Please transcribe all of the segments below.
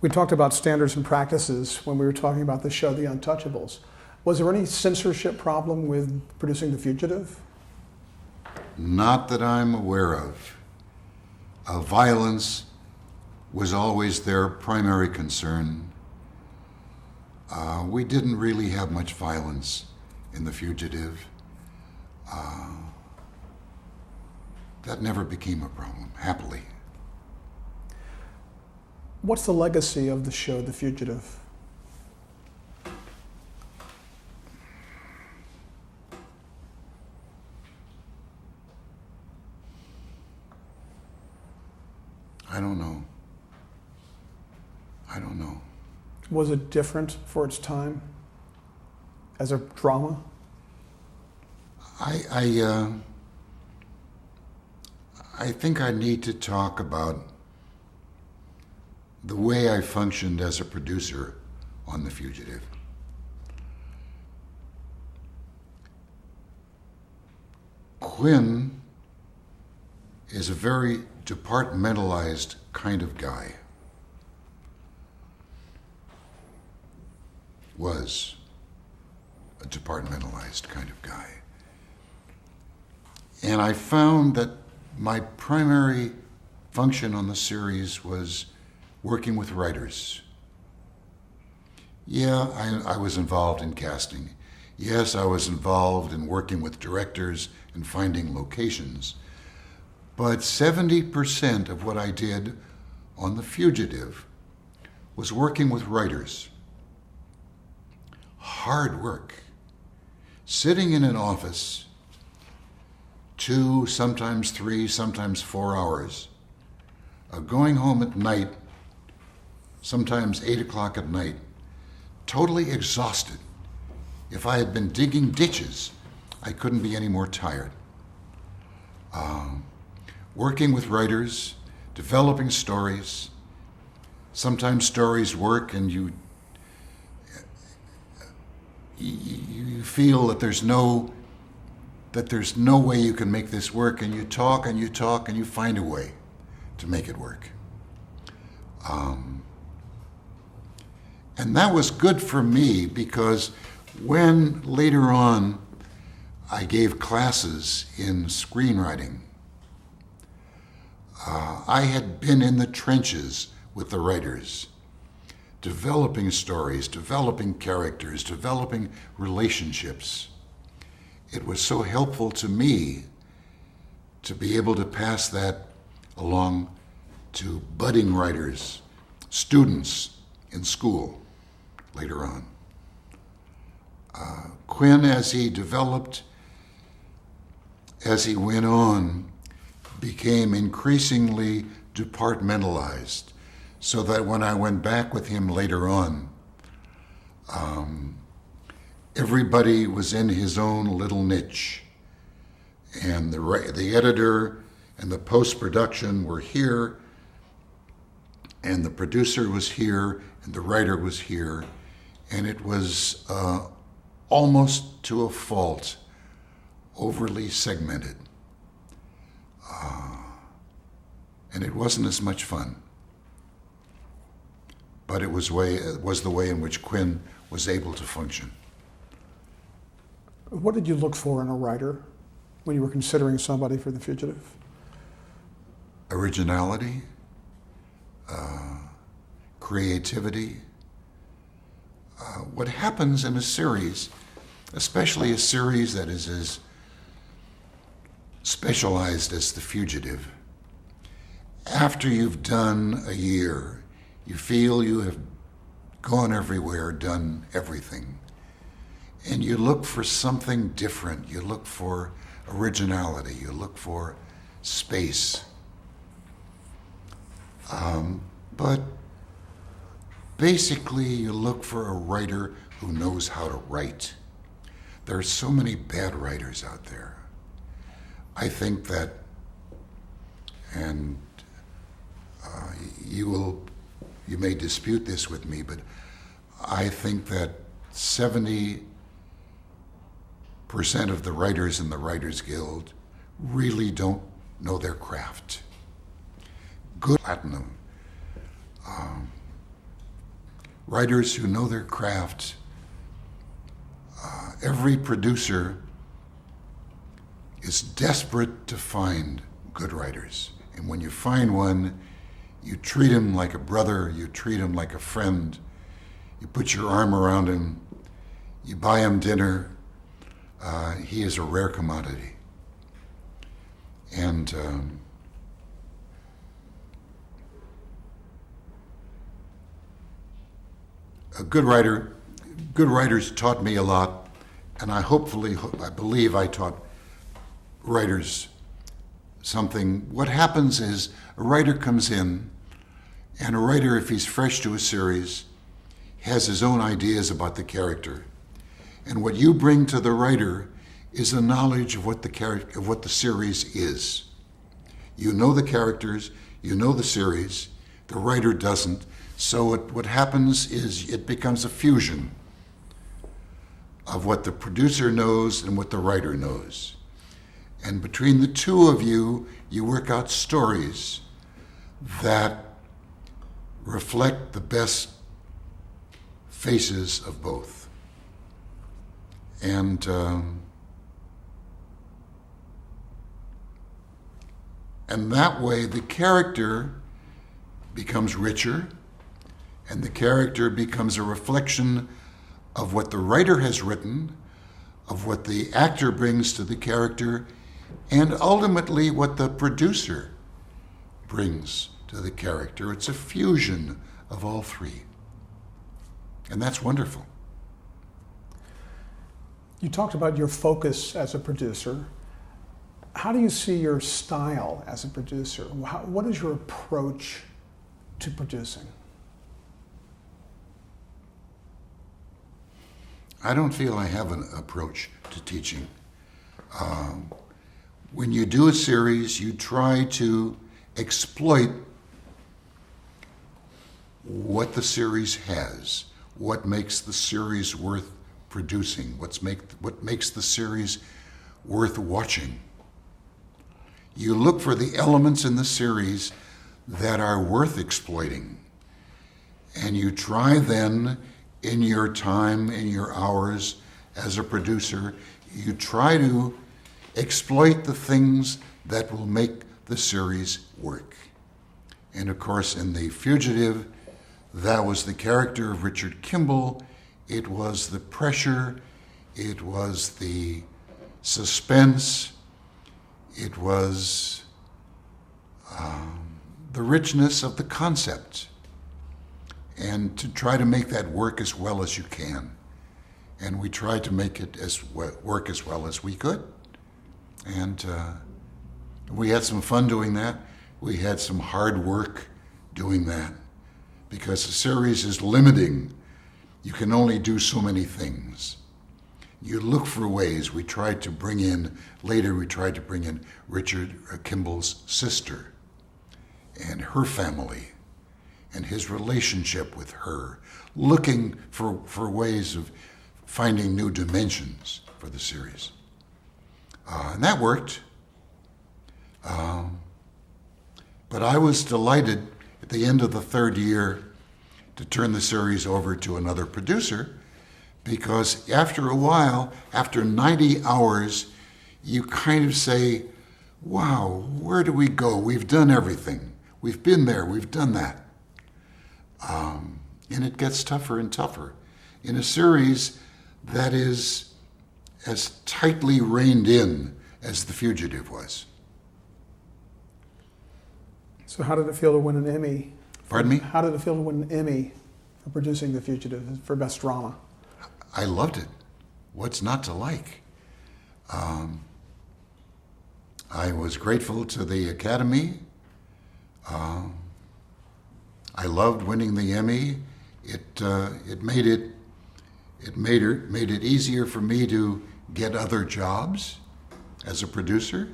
We talked about standards and practices when we were talking about the show The Untouchables. Was there any censorship problem with producing The Fugitive? Not that I'm aware of. Violence was always their primary concern. We didn't really have much violence in The Fugitive. That never became a problem, happily. What's the legacy of the show The Fugitive? I don't know. Was it different for its time as a drama? I think I need to talk about the way I functioned as a producer on The Fugitive. Quinn is a very departmentalized kind of guy. Was a departmentalized kind of guy. And I found that my primary function on the series was working with writers. Yeah, I was involved in casting. Yes, I was involved in working with directors and finding locations. But 70% of what I did on The Fugitive was working with writers. Hard work. Sitting in an office 2, sometimes 3, sometimes 4 hours, going home at night, sometimes 8 o'clock at night, totally exhausted. If I had been digging ditches, I couldn't be any more tired. Working with writers, developing stories. Sometimes stories work and you feel that there's no way you can make this work, and you talk and you talk and you find a way to make it work. And that was good for me, because when later on I gave classes in screenwriting, I had been in the trenches with the writers, developing stories, developing characters, developing relationships. It was so helpful to me to be able to pass that along to budding writers, students in school later on. Quinn, as he developed, as he went on, became increasingly departmentalized, so that when I went back with him later on, everybody was in his own little niche. And the editor and the post-production were here, and the producer was here, and the writer was here, and it was almost to a fault, overly segmented. And it wasn't as much fun. But it was the way in which Quinn was able to function. What did you look for in a writer when you were considering somebody for The Fugitive? Originality, creativity. What happens in a series, especially a series that is as specialized as The Fugitive, after you've done a year, you feel you have gone everywhere, done everything. And you look for something different. You look for originality. You look for space. But basically, you look for a writer who knows how to write. There are so many bad writers out there. I think that, and you may dispute this with me, but I think that 70% of the writers in the Writers Guild really don't know their craft. Good platinum. writers who know their craft. Every producer is desperate to find good writers. And when you find one, you treat him like a brother, you treat him like a friend, you put your arm around him, you buy him dinner. He is a rare commodity. And good writers taught me a lot, and I believe I taught writers something. What happens is a writer comes in, and a writer, if he's fresh to a series, has his own ideas about the character. And what you bring to the writer is a knowledge of what the series is. You know the characters, you know the series, the writer doesn't. So what happens is it becomes a fusion of what the producer knows and what the writer knows. And between the two of you, you work out stories that reflect the best faces of both. And that way the character becomes richer, and the character becomes a reflection of what the writer has written, of what the actor brings to the character, and ultimately what the producer brings to the character. It's a fusion of all three. And that's wonderful. You talked about your focus as a producer. How do you see your style as a producer? What is your approach to producing? I don't feel I have an approach to teaching. When you do a series, you try to exploit what the series has, what makes the series worth producing, what makes the series worth watching. You look for the elements in the series that are worth exploiting, and you try then in your time, in your hours as a producer, you try to exploit the things that will make the series work. And of course, in The Fugitive, that was the character of Richard Kimball. It was the pressure, it was the suspense, it was the richness of the concept, and to try to make that work as well as you can. And we tried to make it work as well as we could. And we had some fun doing that. We had some hard work doing that, because the series is limiting. You can only do so many things. You look for ways. We tried to bring in Richard Kimball's sister and her family and his relationship with her, looking for ways of finding new dimensions for the series. And that worked. But I was delighted at the end of the third year to turn the series over to another producer, because after a while, after 90 hours, you kind of say, wow, where do we go? We've done everything. We've been there, we've done that. And it gets tougher and tougher in a series that is as tightly reined in as The Fugitive was. So how did it feel to win an Emmy? Pardon me? How did it feel to win an Emmy for producing The Fugitive for Best Drama? I loved it. What's not to like? I was grateful to the Academy. I loved winning the Emmy. It made it easier for me to get other jobs as a producer.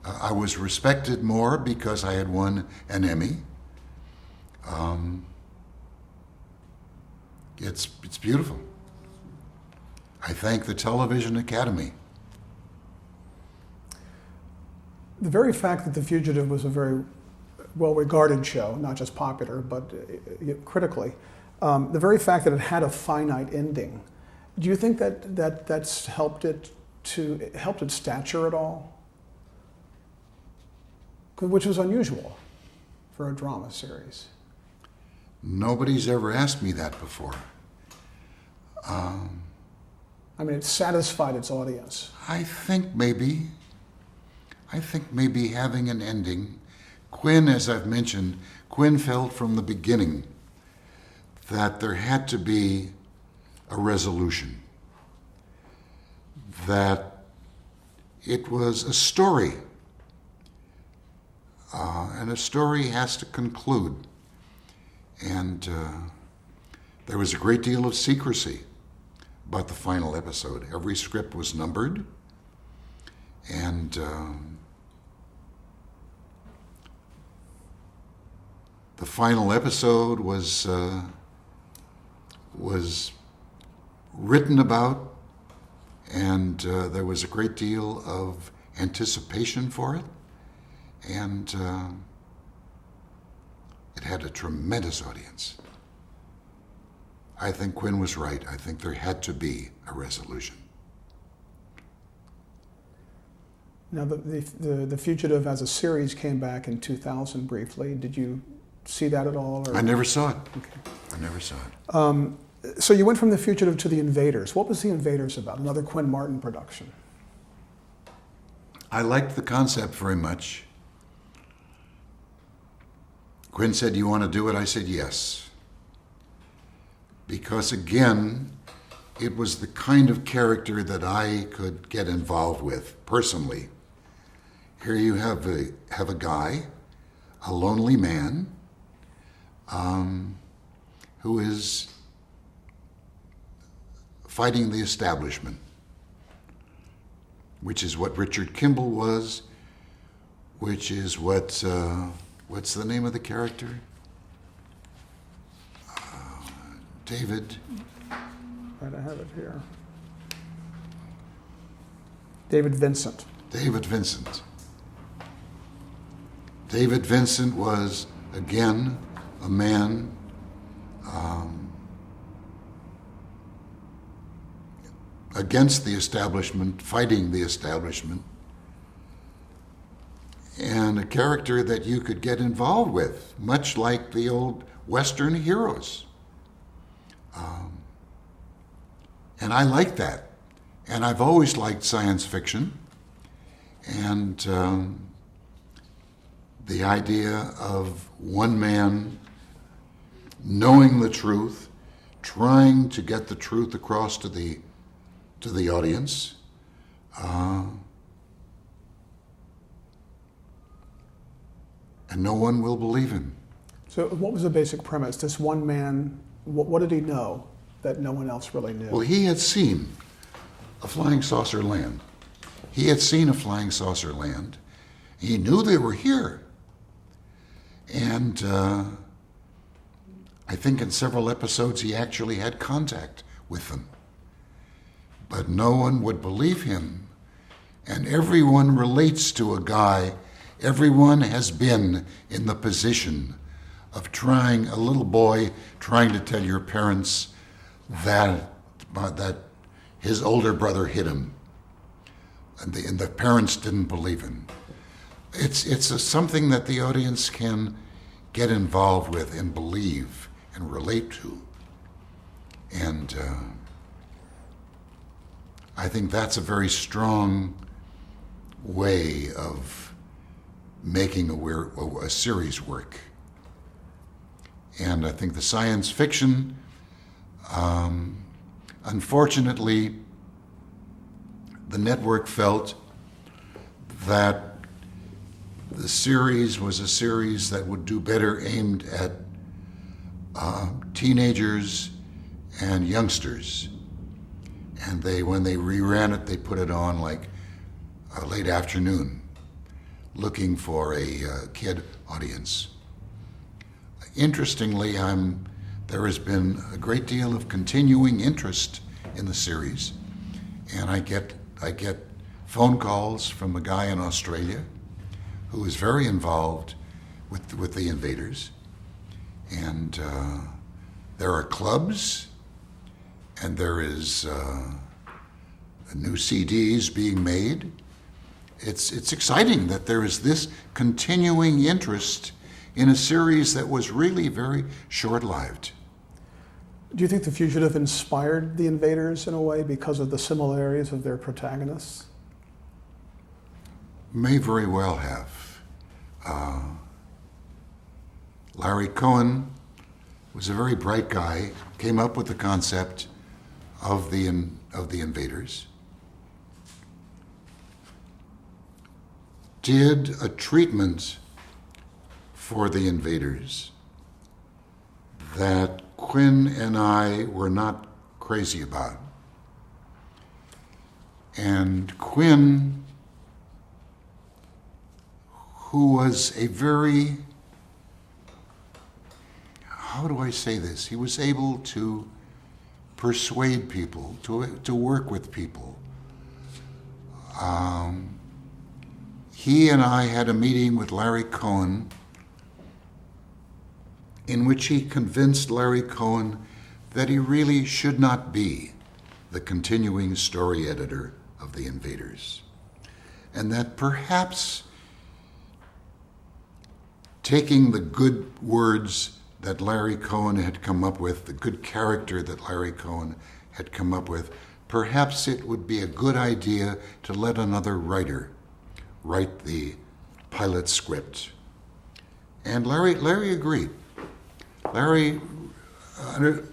I was respected more because I had won an Emmy. It's beautiful. I thank the Television Academy. The very fact that The Fugitive was a very well-regarded show, not just popular, but critically, The very fact that it had a finite ending, do you think that's helped its stature at all? Which was unusual for a drama series. Nobody's ever asked me that before. I mean, it satisfied its audience. I think maybe having an ending. Quinn, as I've mentioned, Quinn felt from the beginning that there had to be a resolution, that it was a story, and a story has to conclude. And there was a great deal of secrecy about the final episode. Every script was numbered, and the final episode was written about, and there was a great deal of anticipation for it, and it had a tremendous audience. I think Quinn was right. I think there had to be a resolution. Now, the Fugitive as a series came back in 2000 briefly. Did you see that at all? Or? I never saw it. Okay. I never saw it. So you went from The Fugitive to The Invaders. What was The Invaders about? Another Quinn Martin production. I liked the concept very much. Quinn said, "You want to do it?" I said, "Yes." Because again, it was the kind of character that I could get involved with personally. Here you have a guy, a lonely man, who is fighting the establishment, which is what Richard Kimball was, which is what, what's the name of the character? David. Right, I have it here. David Vincent. David Vincent. David Vincent was, again, a man against the establishment, fighting the establishment, and a character that you could get involved with, much like the old Western heroes. And I like that. And I've always liked science fiction. And the idea of one man knowing the truth, trying to get the truth across to the audience, and no one will believe him. So what was the basic premise? This one man, what did he know that no one else really knew? Well, he had seen a flying saucer land. He had seen a flying saucer land. He knew they were here. And I think in several episodes he actually had contact with them. But no one would believe him. And everyone relates to a guy, everyone has been in the position of trying, a little boy trying to tell your parents that his older brother hit him. And the parents didn't believe him. It's something that the audience can get involved with and believe and relate to. And I think that's a very strong way of making a series work. And I think the science fiction, unfortunately, the network felt that the series was a series that would do better aimed at teenagers and youngsters. And when they reran it, they put it on like a late afternoon, looking for a kid audience. Interestingly, there has been a great deal of continuing interest in the series, and I get phone calls from a guy in Australia who is very involved with the Invaders, and There are clubs, and there is new CDs being made. It's exciting that there is this continuing interest in a series that was really very short-lived. Do you think The Fugitive inspired The Invaders in a way because of the similarities of their protagonists? May very well have. Larry Cohen was a very bright guy, came up with the concept of the Invaders, did a treatment for the Invaders that Quinn and I were not crazy about. And Quinn, who was a very, how do I say this? He was able to persuade people, to work with people. He and I had a meeting with Larry Cohen in which he convinced Larry Cohen that he really should not be the continuing story editor of The Invaders, and that perhaps taking the good words that Larry Cohen had come up with, the good character that Larry Cohen had come up with, perhaps it would be a good idea to let another writer write the pilot script. And Larry agreed. Larry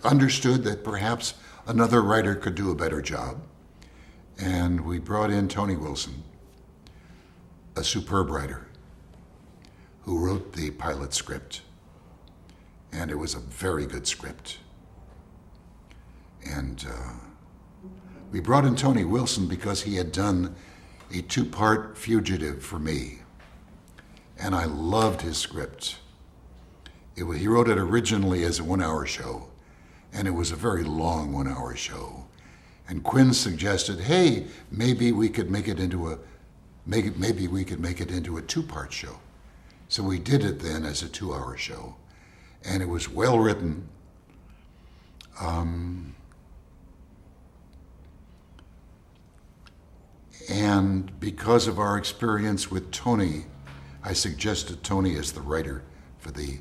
understood that perhaps another writer could do a better job, and we brought in Tony Wilson, a superb writer, who wrote the pilot script. And it was a very good script. And we brought in Tony Wilson because he had done a 2-part Fugitive for me. And I loved his script. He wrote it originally as a 1-hour show, and it was a very long 1-hour show. And Quinn suggested, hey, maybe we could make it into a 2-part show. So we did it then as a 2-hour show. And it was well written. And because of our experience with Tony, I suggested Tony as the writer for the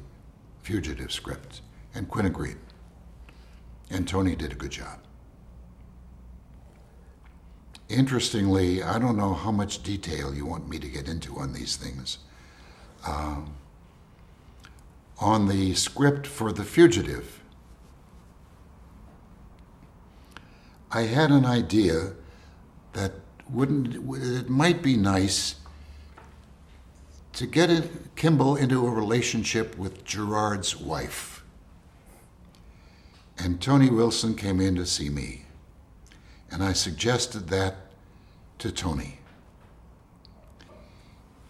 Fugitive script. And Quinn agreed. And Tony did a good job. Interestingly, I don't know how much detail you want me to get into on these things. On the script for The Fugitive, I had an idea that it might be nice to get Kimball into a relationship with Gerard's wife. And Tony Wilson came in to see me, and I suggested that to Tony.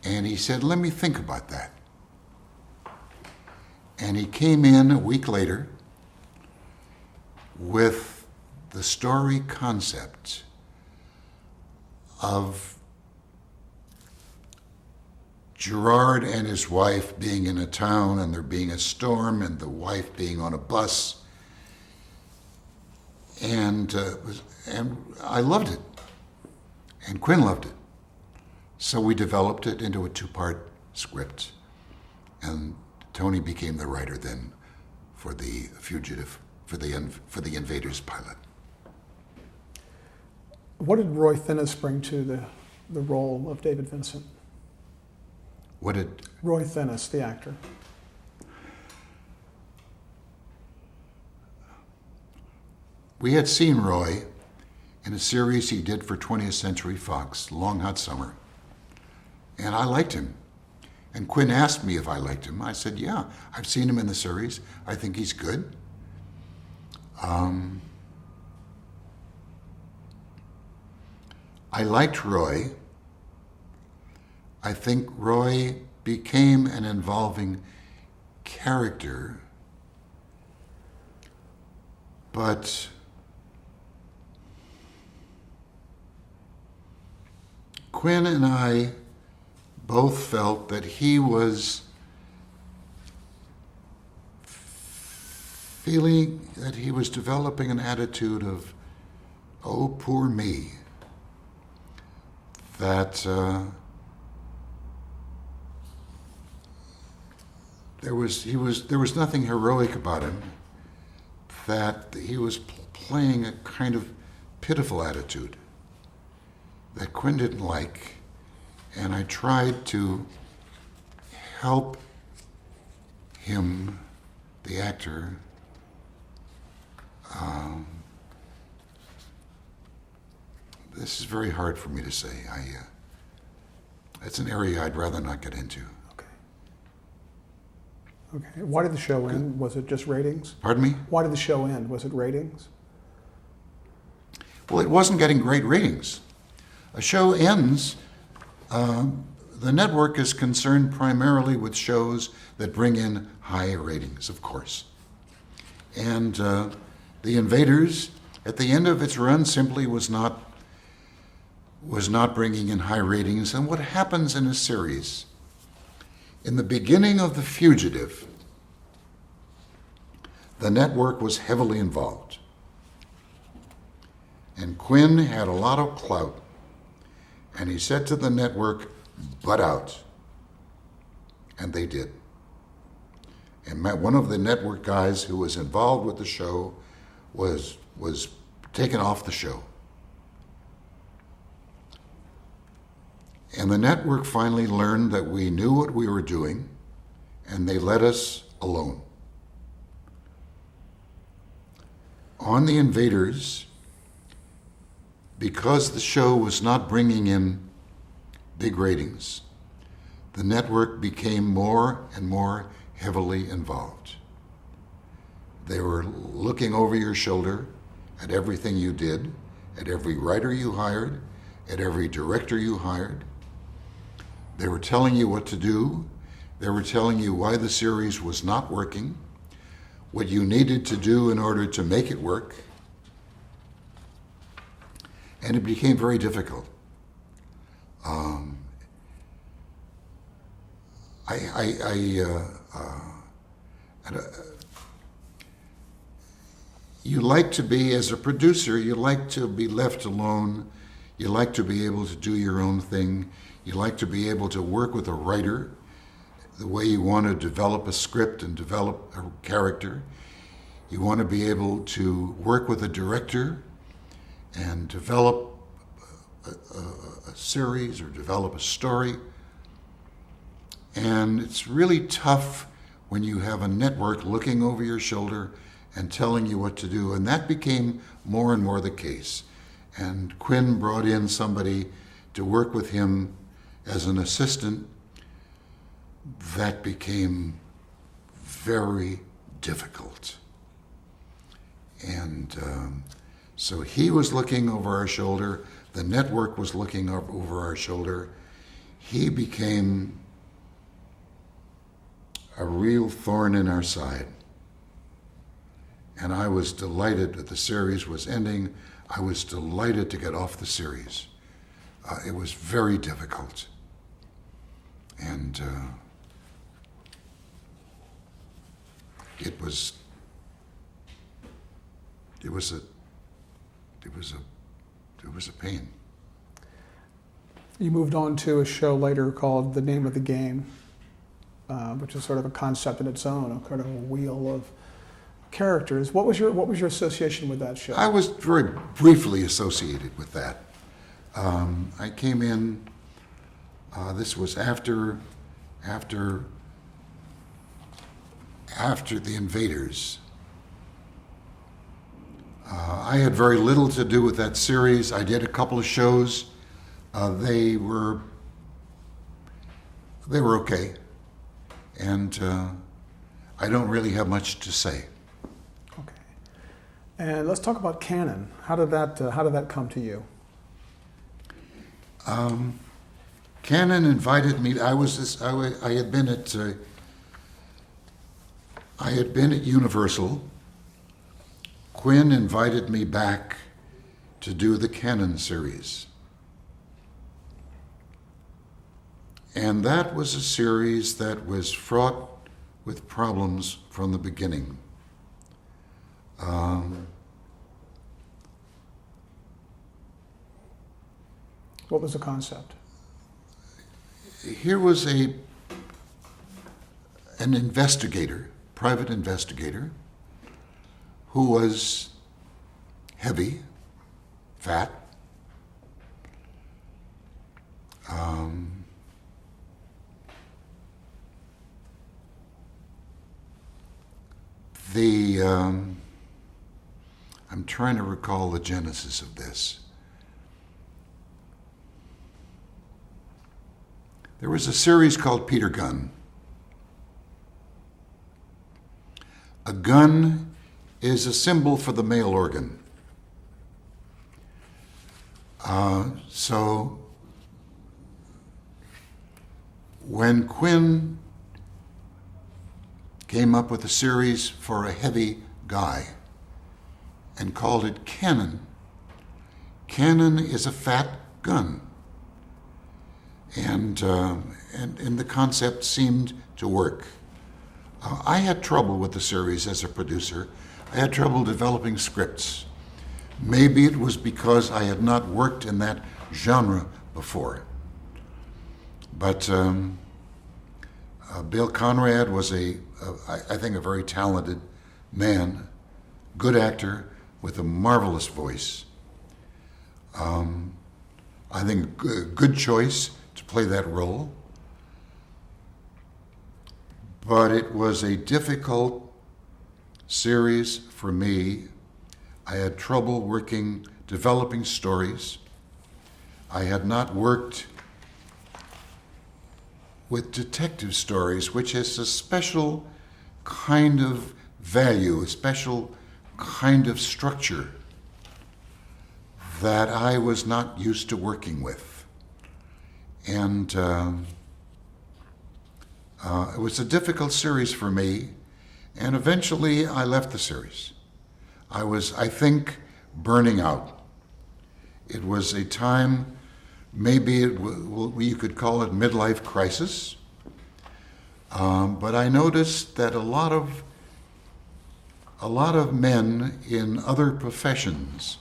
And he said, let me think about that. And he came in a week later with the story concept of Gerard and his wife being in a town and there being a storm and the wife being on a bus. And I loved it. And Quinn loved it. So we developed it into a 2-part script. And Tony became the writer then for The Fugitive, for the Invaders pilot. What did Roy Thinnis bring to the role of David Vincent? What did Roy Thinnis, the actor? We had seen Roy in a series he did for 20th Century Fox, Long Hot Summer, and I liked him. And Quinn asked me if I liked him. I said, yeah, I've seen him in the series. I think he's good. I liked Roy. I think Roy became an involving character, but Quinn and I both felt that he was feeling that he was developing an attitude of, oh, poor me, that there was nothing heroic about him, that he was playing a kind of pitiful attitude that Quinn didn't like, and I tried to help him, the actor, this is very hard for me to say. It's an area I'd rather not get into. Okay. Okay. Why did the show end? Was it just ratings? Pardon me? Why did the show end? Was it ratings? Well, it wasn't getting great ratings. A show ends, the network is concerned primarily with shows that bring in high ratings, of course. And The Invaders, at the end of its run, simply was not bringing in high ratings. And what happens in a series, in the beginning of The Fugitive, the network was heavily involved. And Quinn had a lot of clout. And he said to the network, butt out. And they did. And one of the network guys who was involved with the show was taken off the show. And the network finally learned that we knew what we were doing, and they let us alone. On The Invaders, because the show was not bringing in big ratings, the network became more and more heavily involved. They were looking over your shoulder at everything you did, at every writer you hired, at every director you hired. They were telling you what to do. They were telling you why the series was not working, what you needed to do in order to make it work. And it became very difficult. You like to be, as a producer, you like to be left alone. You like to be able to do your own thing. You like to be able to work with a writer the way you want to develop a script and develop a character. You want to be able to work with a director and develop a series or develop a story. And it's really tough when you have a network looking over your shoulder and telling you what to do. And that became more and more the case. And Quinn brought in somebody to work with him as an assistant. That became very difficult. And so he was looking over our shoulder. The network was looking over our shoulder. He became a real thorn in our side. And I was delighted that the series was ending. I was delighted to get off the series. It was very difficult. And it was a pain. You moved on to a show later called The Name of the Game, which is sort of a concept in its own, a kind of a wheel of characters. What was your association with that show? I was very briefly associated with that. I came in. This was after The Invaders. I had very little to do with that series. I did a couple of shows. They were okay, and I don't really have much to say. Okay, and let's talk about Cannon. How did that come to you? Cannon invited me. I had been at Universal. Quinn invited me back to do the Cannon series. And that was a series that was fraught with problems from the beginning. What was the concept? Here was an investigator, private investigator, who was heavy, fat, I'm trying to recall the genesis of this. There was a series called Peter Gunn. A gun is a symbol for the male organ. So when Quinn came up with a series for a heavy guy and called it Cannon, Cannon is a fat gun. And the concept seemed to work. I had trouble with the series as a producer. I had trouble developing scripts. Maybe it was because I had not worked in that genre before. But Bill Conrad was I think, a very talented man, good actor with a marvelous voice. I think a good choice to play that role. But it was a difficult series for me. I had trouble developing stories. I had not worked with detective stories, which has a special kind of value, a special kind of structure that I was not used to working with. And it was a difficult series for me, and eventually I left the series. I was, I think, burning out. It was a time, maybe you could call it midlife crisis, but I noticed that a lot of men in other professions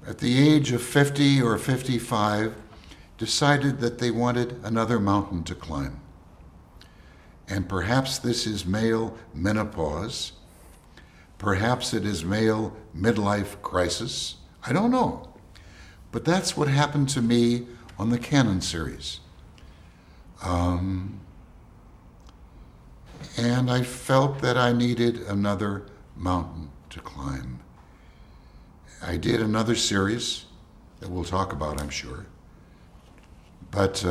at the age of 50 or 55 decided that they wanted another mountain to climb. And perhaps this is male menopause. Perhaps it is male midlife crisis. I don't know. But that's what happened to me on the Cannon series. And I felt that I needed another mountain to climb. I did another series that we'll talk about, I'm sure. But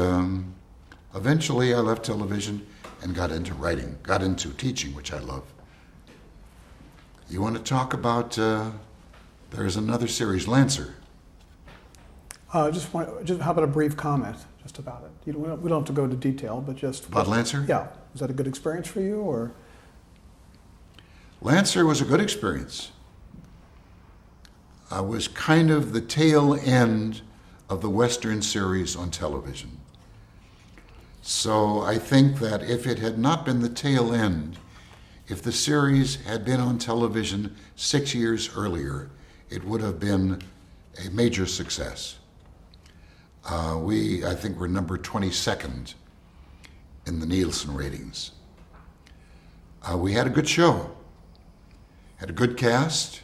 eventually I left television and got into writing, got into teaching, which I love. You want to talk about, there's another series, Lancer. How about a brief comment just about it? We don't have to go into detail, but just... About Lancer? Yeah. Was that a good experience for you, or...? Lancer was a good experience. I was kind of the tail end of the Western series on television. So I think that if it had not been the tail end, if the series had been on television 6 years earlier, it would have been a major success. I think we're number 22nd in the Nielsen ratings. We had a good show, had a good cast.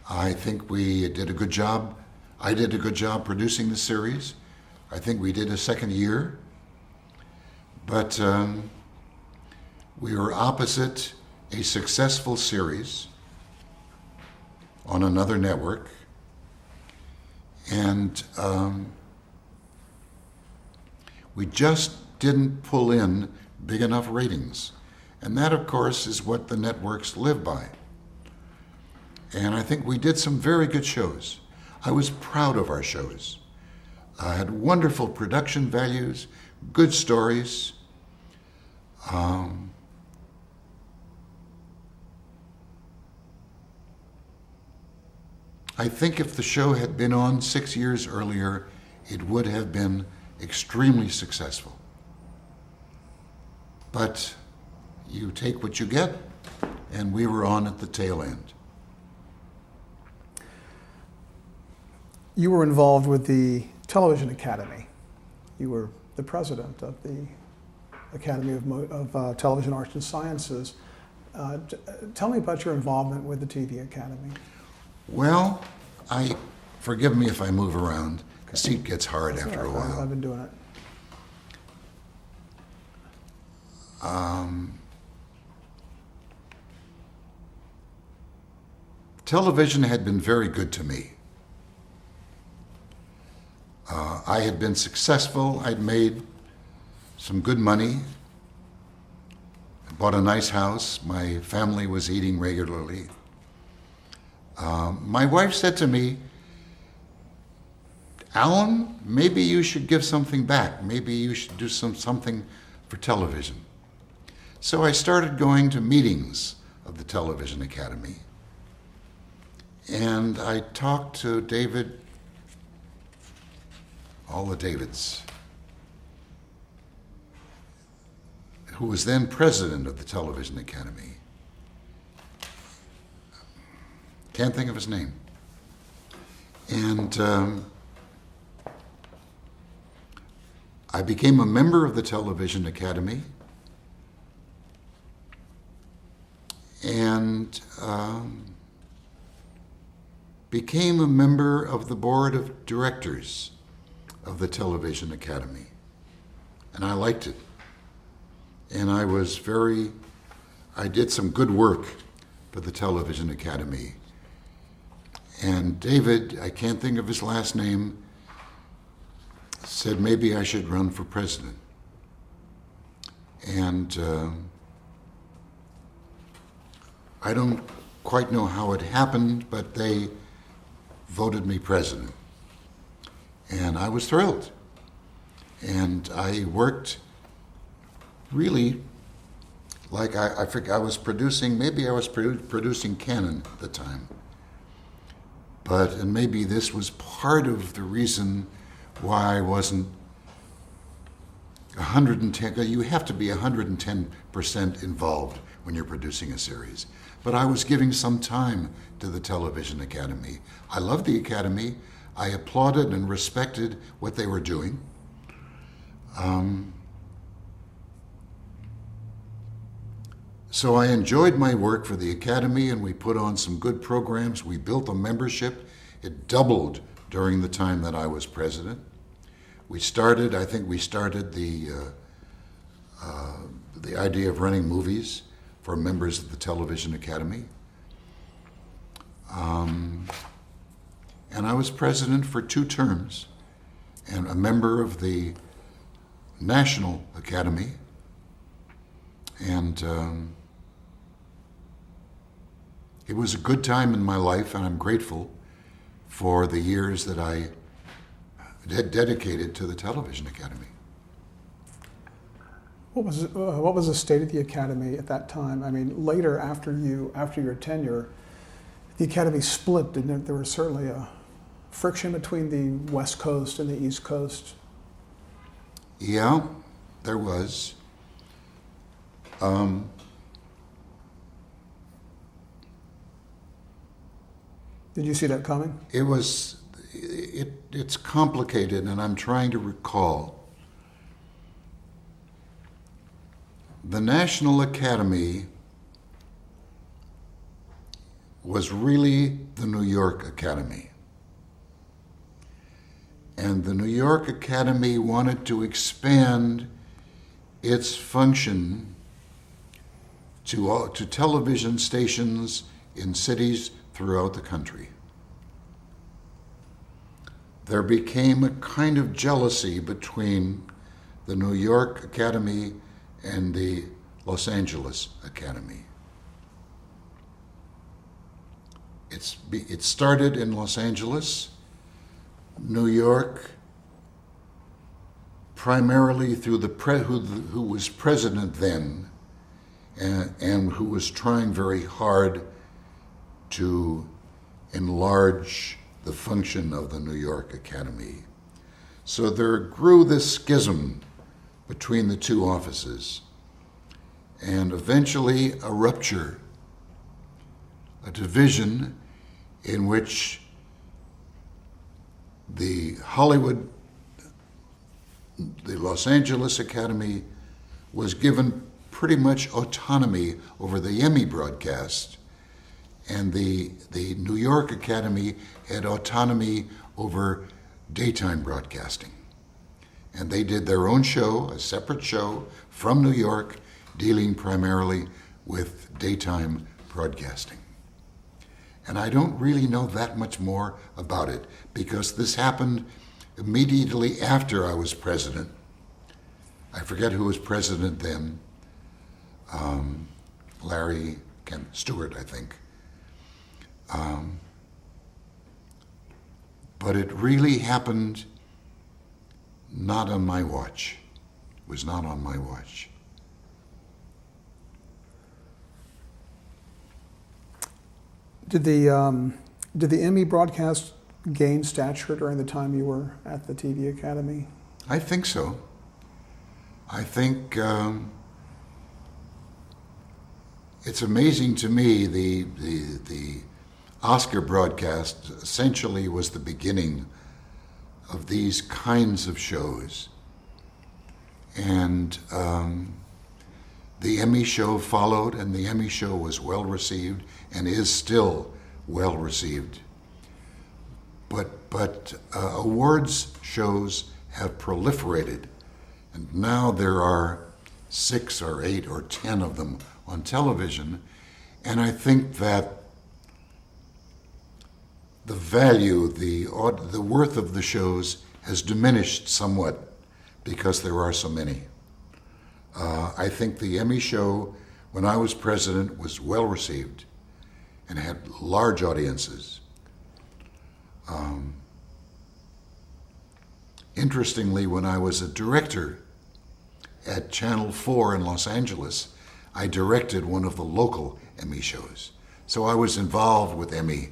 I think we did a good job. I did a good job producing the series. I think we did a second year. But we were opposite a successful series on another network. And we just didn't pull in big enough ratings. And that, of course, is what the networks live by. And I think we did some very good shows. I was proud of our shows. I had wonderful production values, good stories. I think if the show had been on 6 years earlier, it would have been extremely successful. But you take what you get. and we were on at the tail end. You were involved with the Television Academy. You were the president of the Academy of Television Arts and Sciences. Tell me about your involvement with the TV Academy. Well, forgive me if I move around. The seat gets hard after a while. I've been doing it. Television had been very good to me. I had been successful. I'd made some good money. I bought a nice house. My family was eating regularly. My wife said to me, "Alan, maybe you should give something back. Maybe you should do something for television." So I started going to meetings of the Television Academy. And I talked to David, all the Davids, who was then president of the Television Academy. Can't think of his name. And I became a member of the Television Academy. And became a member of the board of directors of the Television Academy. And I liked it. And I did some good work for the Television Academy. And David, I can't think of his last name, said maybe I should run for president. And I don't quite know how it happened, but they voted me president. And I was thrilled. And I worked really like I think I was producing Canon at the time. And maybe this was part of the reason why I wasn't 110, you have to be 110% involved when you're producing a series. But I was giving some time to the Television Academy. I loved the Academy. I applauded and respected what they were doing. So I enjoyed my work for the Academy, and we put on some good programs. We built a membership. It doubled during the time that I was president. I think we started the idea of running movies for members of the Television Academy. And I was president for 2 terms and a member of the National Academy. And it was a good time in my life, and I'm grateful for the years that I dedicated to the Television Academy. What was the state of the Academy at that time? I mean, later after your tenure, the Academy split, didn't it? There was certainly a friction between the West Coast and the East Coast. Yeah, there was. Did you see that coming? It's complicated, and I'm trying to recall. The National Academy was really the New York Academy. And the New York Academy wanted to expand its function to television stations in cities throughout the country. There became a kind of jealousy between the New York Academy and the Los Angeles Academy. It started in Los Angeles, New York, primarily through who was president then, and who was trying very hard to enlarge the function of the New York Academy. So there grew this schism between the 2 offices, and eventually a rupture a division in which the Los Angeles Academy was given pretty much autonomy over the Emmy broadcast, and the New York Academy had autonomy over daytime broadcasting. And they did their own show, a separate show from New York, dealing primarily with daytime broadcasting. And I don't really know that much more about it because this happened immediately after I was president. I forget who was president then. Larry Stewart, I think. But it really happened not on my watch. It was not on my watch. Did the Emmy broadcast gain stature during the time you were at the TV Academy? I think so. I think it's amazing to me the Oscar broadcast essentially was the beginning of these kinds of shows. And the Emmy show followed, and the Emmy show was well received and is still well received. But awards shows have proliferated, and now there are 6 or 8 or 10 of them on television, and I think that the value, the worth of the shows has diminished somewhat because there are so many. I think the Emmy show, when I was president, was well received and had large audiences. Interestingly, when I was a director at Channel 4 in Los Angeles, I directed one of the local Emmy shows. So I was involved with Emmy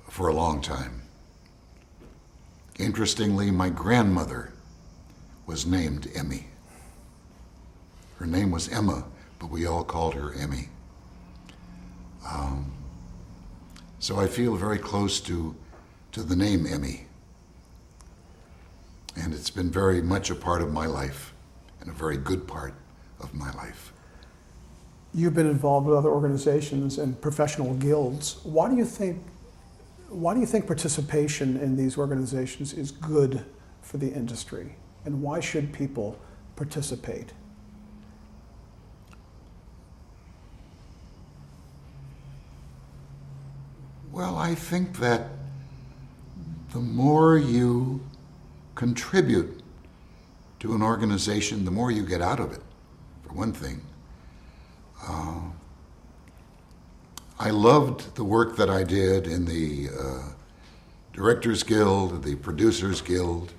for a long time. Interestingly, my grandmother was named Emmy. Her name was Emma, but we all called her Emmy. So I feel very close to the name Emmy. And it's been very much a part of my life, and a very good part of my life. You've been involved with other organizations and professional guilds. Why do you think participation in these organizations is good for the industry? And why should people participate? Well, I think that the more you contribute to an organization, the more you get out of it, for one thing. I loved the work that I did in the Directors Guild, the Producers Guild,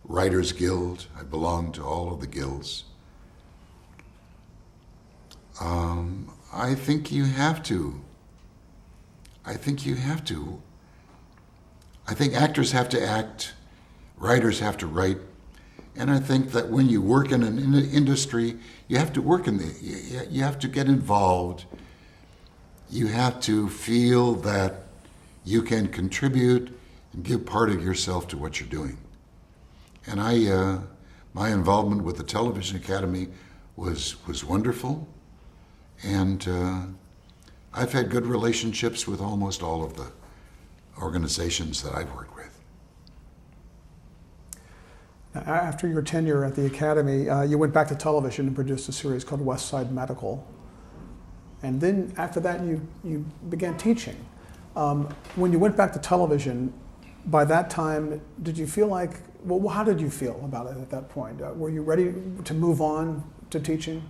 Writers Guild. I belonged to all of the guilds. I think you have to. I think actors have to act, writers have to write, and I think that when you work in an industry, you have to work you have to get involved. You have to feel that you can contribute and give part of yourself to what you're doing. And my involvement with the Television Academy was wonderful, and I've had good relationships with almost all of the organizations that I've worked with. After your tenure at the Academy, you went back to television and produced a series called West Side Medical. And then after that, you began teaching. When you went back to television, by that time, did you feel like, well, how did you feel about it at that point? Were you ready to move on to teaching?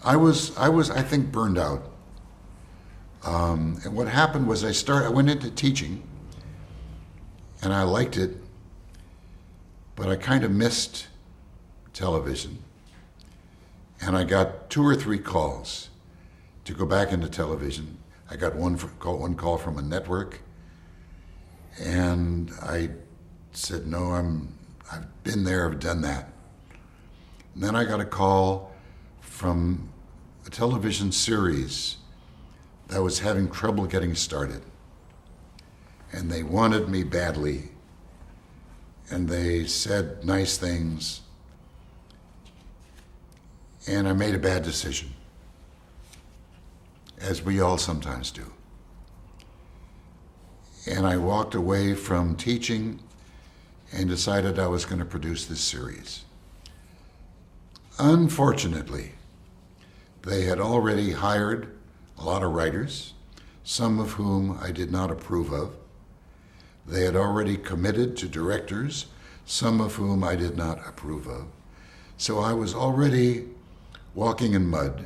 I was, I think, burned out. And what happened was I went into teaching, and I liked it, but I kind of missed television. And I got 2 or 3 calls to go back into television. I got one call from a network, and I said, no, I've been there, I've done that. And then I got a call from a television series that was having trouble getting started. And they wanted me badly. And they said nice things. And I made a bad decision, as we all sometimes do. And I walked away from teaching and decided I was going to produce this series. Unfortunately, they had already hired a lot of writers, some of whom I did not approve of. They had already committed to directors, some of whom I did not approve of. So I was already walking in mud.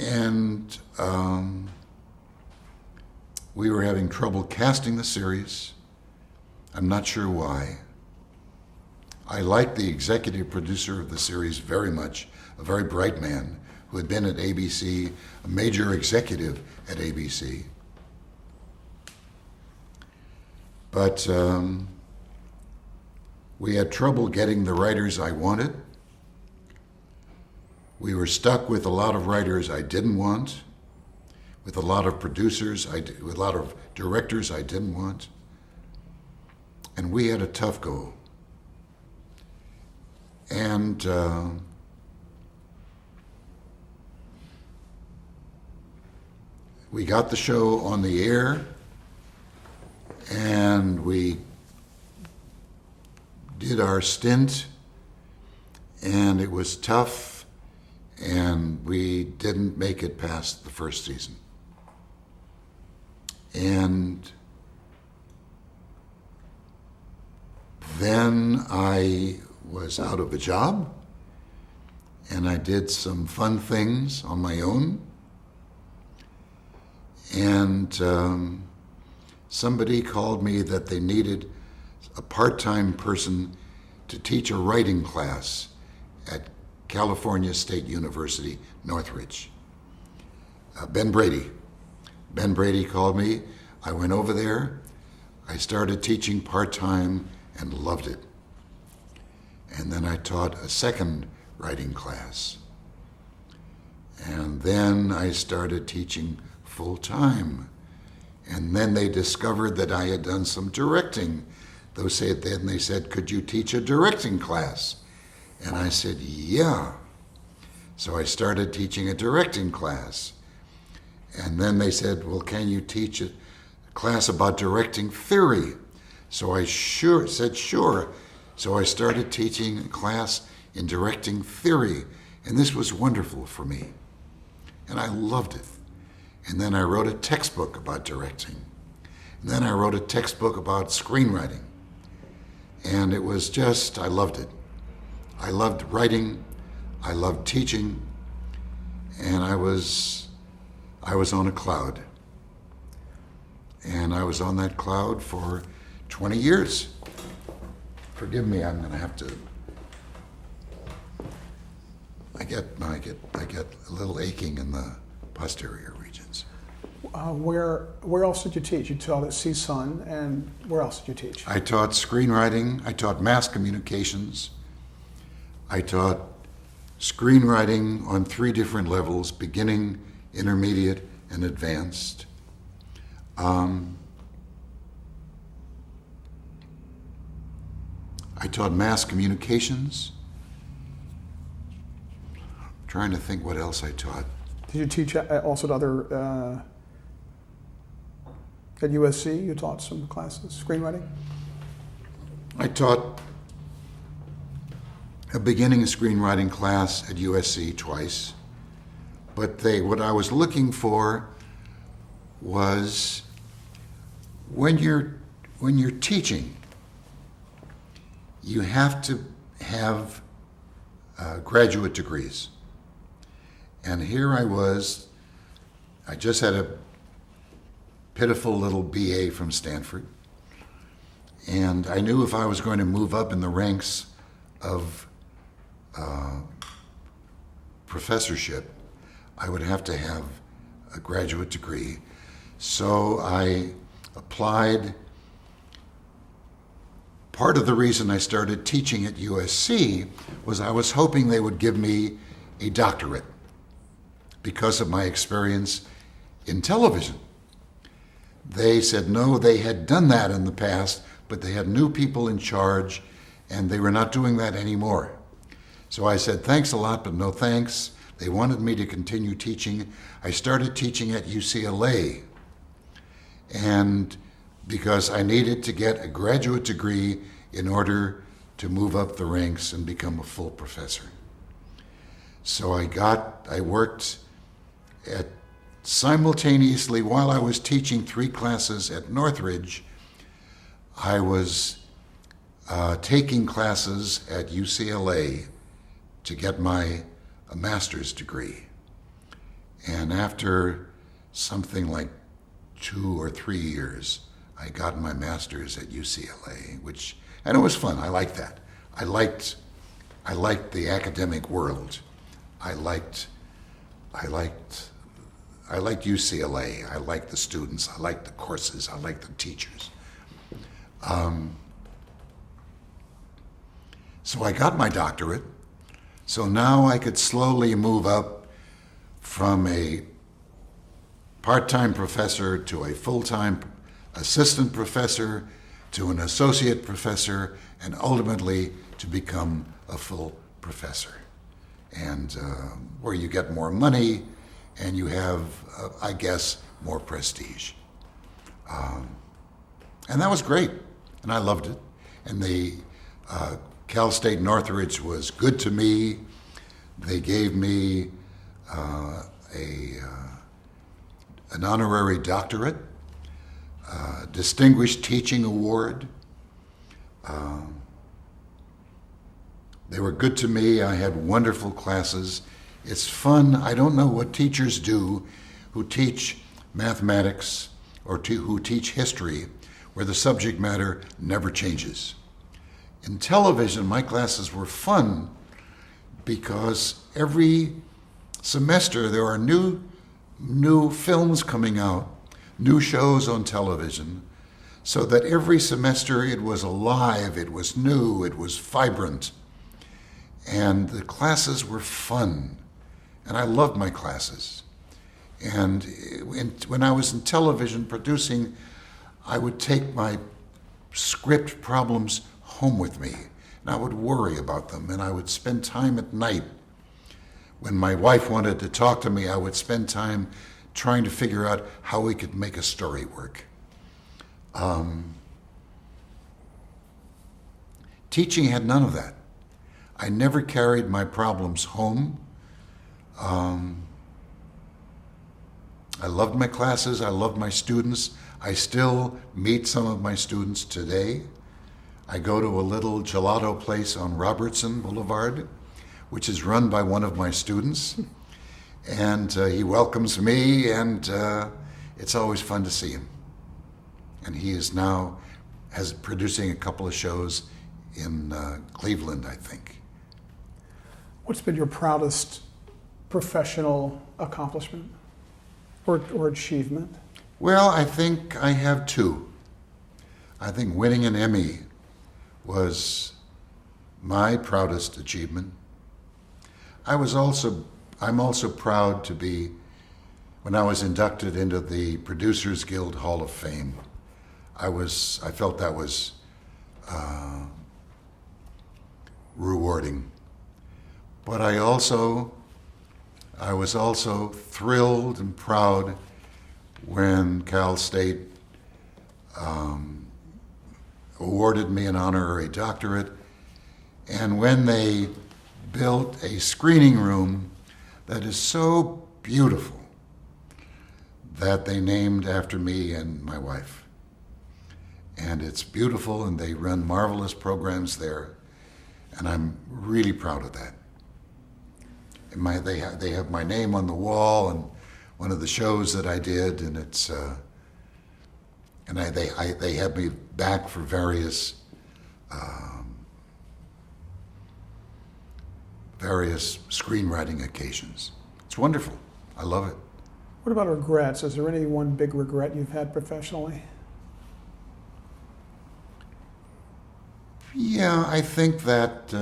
And we were having trouble casting the series. I'm not sure why. I liked the executive producer of the series very much, a very bright man who had been at ABC, a major executive at ABC. But we had trouble getting the writers I wanted. We were stuck with a lot of writers I didn't want, with a lot of producers, with a lot of directors I didn't want. And we had a tough go. And we got the show on the air, and we did our stint, and it was tough, and we didn't make it past the first season. And then I was out of a job, and I did some fun things on my own. And somebody called me that they needed a part-time person to teach a writing class at California State University, Northridge. Ben Brady. Ben Brady called me. I went over there. I started teaching part-time and loved it. And then I taught a second writing class. And then I started teaching full-time. And then they discovered that I had done some directing. They said, could you teach a directing class? And I said, yeah. So I started teaching a directing class. And then they said, well, can you teach a class about directing theory? So I said, sure. So I started teaching a class in directing theory. And this was wonderful for me. And I loved it. And then I wrote a textbook about directing. And then I wrote a textbook about screenwriting. And it was just, I loved it. I loved writing. I loved teaching. And I was on a cloud. And I was on that cloud for 20 years. Forgive me, I'm going to have to. I get a little aching in the posterior regions. Where else did you teach? You taught at CSUN, and where else did you teach? I taught screenwriting. I taught mass communications. I taught screenwriting on 3 different levels: beginning, intermediate, and advanced. I taught mass communications. I'm trying to think what else I taught. Did you teach also at other, at USC? You taught some classes, screenwriting? I taught a beginning screenwriting class at USC twice. But what I was looking for was when you're teaching, you have to have graduate degrees. And here I just had a pitiful little BA from Stanford. And I knew if I was going to move up in the ranks of professorship, I would have to have a graduate degree. So I applied. Part of the reason I started teaching at USC was I was hoping they would give me a doctorate. because of my experience in television. They said no, they had done that in the past, but they had new people in charge and they were not doing that anymore. So I said, thanks a lot, but no thanks. They wanted me to continue teaching. I started teaching at UCLA, and because I needed to get a graduate degree in order to move up the ranks and become a full professor. So I worked simultaneously while I was teaching 3 classes at Northridge. I was taking classes at UCLA to get my master's degree. And after something like 2 or 3 years, I got my master's at UCLA, and it was fun. I liked that. I liked the academic world. I liked UCLA. I liked the students. I liked the courses. I liked the teachers. So I got my doctorate. So now I could slowly move up from a part-time professor to a full-time assistant professor to an associate professor, and ultimately to become a full professor. And where you get more money and you have, I guess, more prestige. And that was great, and I loved it. And the Cal State Northridge was good to me. They gave me an honorary doctorate, distinguished teaching award. They were good to me. I had wonderful classes. It's fun. I don't know what teachers do who teach mathematics or who teach history where the subject matter never changes. In television, my classes were fun because every semester there are new films coming out, new shows on television, so that every semester it was alive, it was new, it was vibrant. And the classes were fun, and I loved my classes. And when I was in television producing, I would take my script problems home with me, and I would worry about them, and I would spend time at night. When my wife wanted to talk to me, I would spend time trying to figure out how we could make a story work. Teaching had none of that. I never carried my problems home. I loved my classes, I loved my students. I still meet some of my students today. I go to a little gelato place on Robertson Boulevard, which is run by one of my students. And he welcomes me, and it's always fun to see him. And he is now producing a couple of shows in Cleveland, I think. What's been your proudest professional accomplishment or achievement? Well, I think I have 2. I think winning an Emmy was my proudest achievement. I'm also proud to be, when I was inducted into the Producers Guild Hall of Fame, I felt that was rewarding. But I was also thrilled and proud when Cal State awarded me an honorary doctorate, and when they built a screening room that is so beautiful that they named after me and my wife. And it's beautiful, and they run marvelous programs there, and I'm really proud of that. And they have my name on the wall and one of the shows that I did, and it's they have me back for various screenwriting occasions. It's wonderful. I love it. What about regrets? Is there any one big regret you've had professionally? Yeah, I think that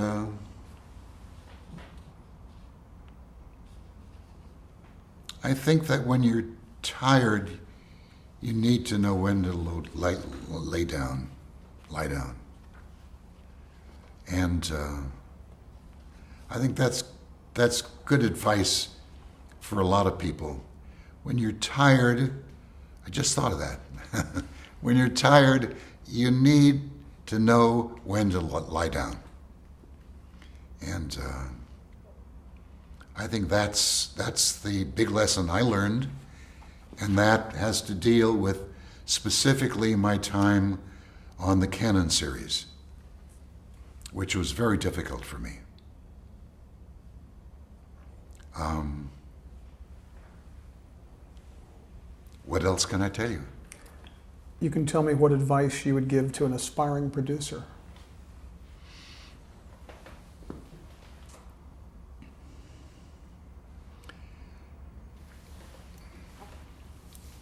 I think that when you're tired, you need to know when to lay down, lie down. And I think that's good advice for a lot of people. When you're tired, I just thought of that. When you're tired, you need to know when to lie down. And I think that's the big lesson I learned, and that has to deal with specifically my time on the Cannon series, which was very difficult for me. What else can I tell you? You can tell me what advice you would give to an aspiring producer.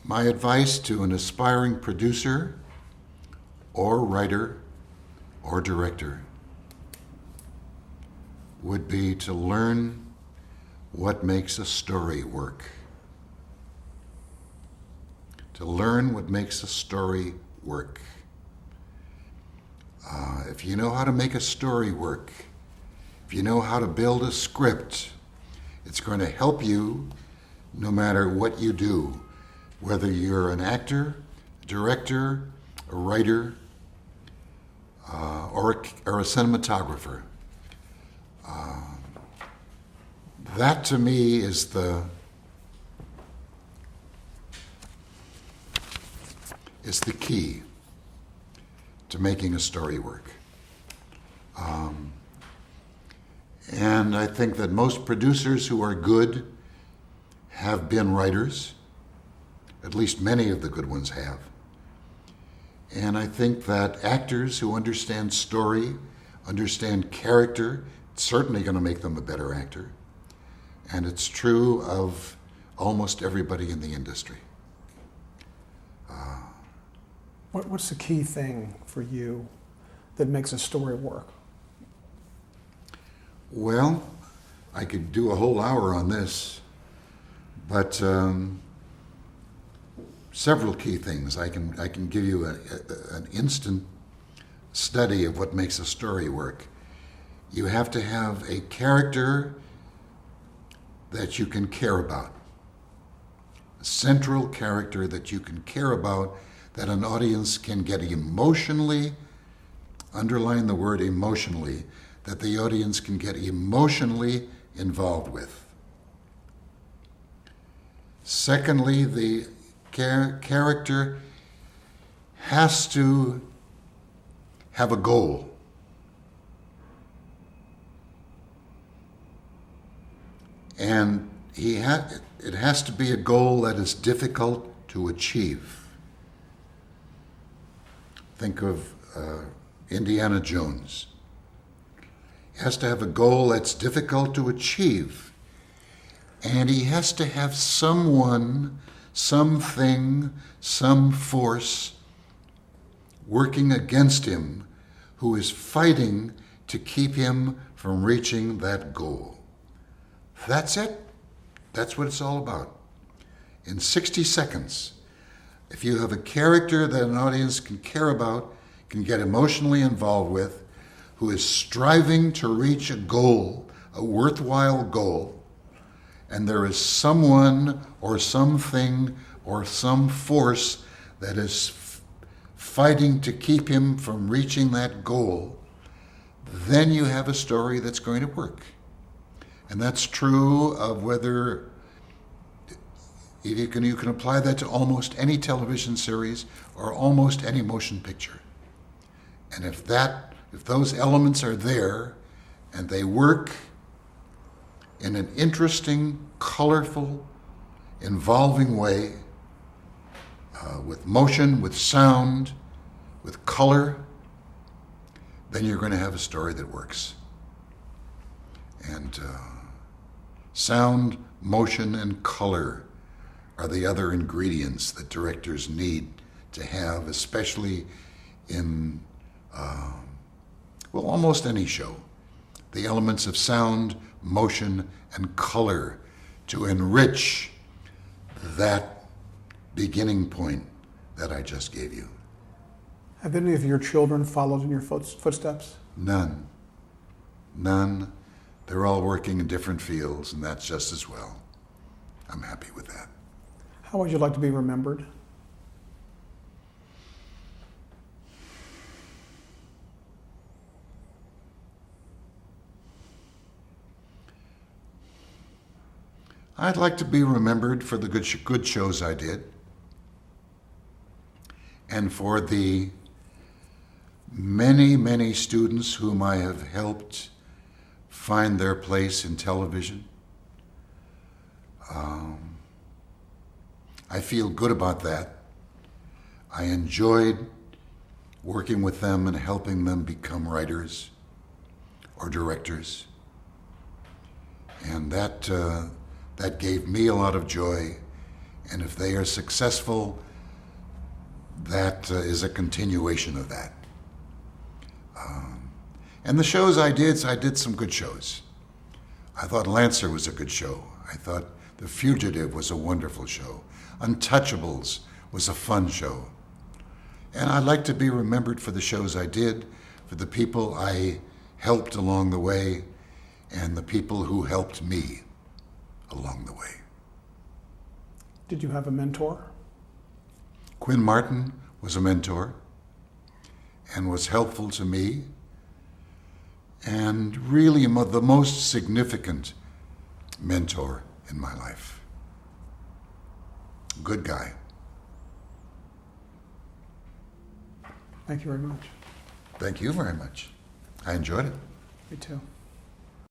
My advice to an aspiring producer or writer or director would be to learn what makes a story work. To learn what makes a story work. If you know how to make a story work, if you know how to build a script, it's going to help you no matter what you do, whether you're an actor, a director, a writer, or a cinematographer. That to me is the key to making a story work. And I think that most producers who are good have been writers. At least many of the good ones have. And I think that actors who understand story, understand character, it's certainly going to make them a better actor. And it's true of almost everybody in the industry. What's the key thing for you that makes a story work? Well, I could do a whole hour on this, but several key things. I can give you an instant study of what makes a story work. You have to have a character that you can care about. A central character that you can care about, that an audience can get emotionally, underline the word emotionally, that the audience can get emotionally involved with. Secondly, the character has to have a goal. And it has to be a goal that is difficult to achieve. Think of Indiana Jones. He has to have a goal that's difficult to achieve. And he has to have someone, something, some force working against him who is fighting to keep him from reaching that goal. That's it. That's what it's all about. In 60 seconds, if you have a character that an audience can care about, can get emotionally involved with, who is striving to reach a goal, a worthwhile goal, and there is someone or something or some force that is fighting to keep him from reaching that goal, then you have a story that's going to work. And that's true of whether you can apply that to almost any television series or almost any motion picture. And if those elements are there and they work in an interesting, colorful, involving way, with motion, with sound, with color, then you're going to have a story that works. And sound, motion, and color are the other ingredients that directors need to have, especially in, almost any show. The elements of sound, motion, and color to enrich that beginning point that I just gave you. Have any of your children followed in your footsteps? None. None. They're all working in different fields, and that's just as well. I'm happy with that. How would you like to be remembered? I'd like to be remembered for the good shows I did, and for the many, many students whom I have helped find their place in television. I feel good about that. I enjoyed working with them and helping them become writers or directors, and that gave me a lot of joy. And if they are successful, that is a continuation of that. And the shows I did some good shows. I thought Lancer was a good show. I thought The Fugitive was a wonderful show. Untouchables was a fun show. And I'd like to be remembered for the shows I did, for the people I helped along the way, and the people who helped me along the way. Did you have a mentor? Quinn Martin was a mentor and was helpful to me, and really the most significant mentor in my life. Good guy. Thank you very much. Thank you very much. I enjoyed it. Me too.